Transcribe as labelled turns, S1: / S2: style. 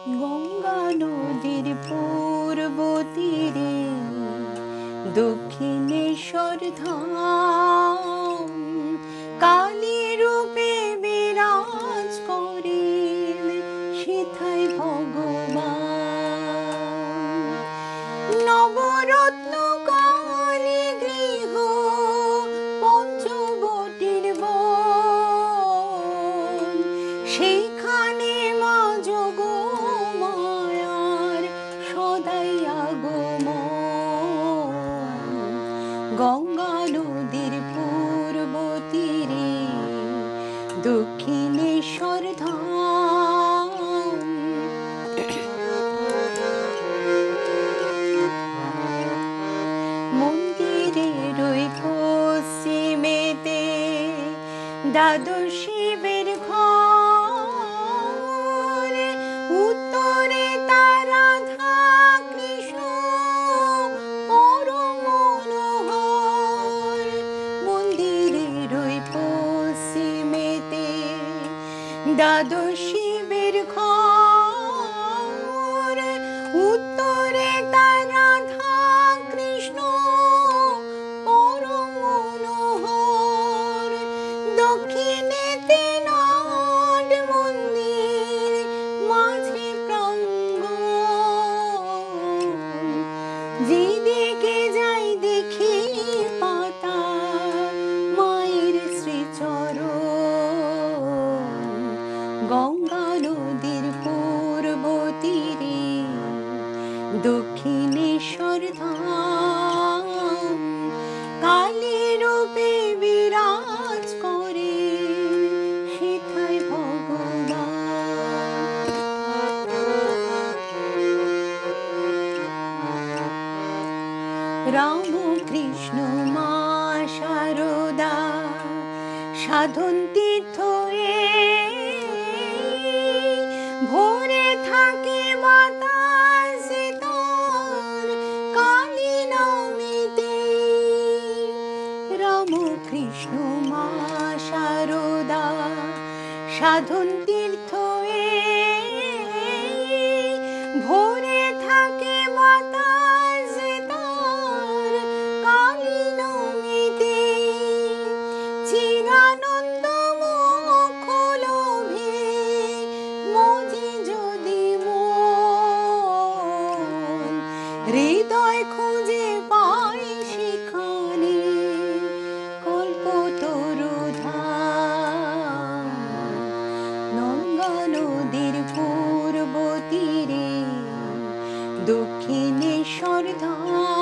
S1: গঙ্গা নদীর পূর্ব তীরে দক্ষিণেশ্বর ধাম কালী রূপে বিরাজ করেন সেথায় ভগবান। নবরত্ন কালী গৃহ পঞ্চবটির বন, সেইখানে মা যোগমায়ার সদাই আগমন। গঙ্গা নদীর পূর্ব তীরে দক্ষিণেশ্বর ধাম। মন্দিরের ওই পশ্চিমেতে দ্বাদশ শিবের ঘর, উত্তরে তার রাধা কৃষ্ণ পরম মনোহর। মন্দিরের ওই পশ্চিমেতে দ্বাদশ শিবের ঘর, উত্তরে তার রাধা কৃষ্ণ পরম মনোহর। দক্ষিণেতে নাট মন্দির, মাঝে প্রাঙ্গণ, যেদিকে যাই দেখি পাতা মায়ের শ্রীচরণ। গঙ্গা নদীর পূর্ব তীরে দক্ষিণেশ্বর ধাম কালী রূপে বিরাজ করে সেথায় ভগবান। রাম কৃষ্ণ মা শারদা সাধন তীর্থ ভোরে থাকে মাতা সীতার কালী নামেতে। রাম কৃষ্ণ মা শারদা সাধন তীর্থ ভোরে থাকে মাতা সীতার কালী নামেতে। চিরানন্দ মোক্ষ লোভে মজি যদি মন, হৃদয় খুঁজে পাই সেখানে কল্পতরু ধাম। গঙ্গা নদীর পূর্ব তীরে দক্ষিণেশ্বর ধাম।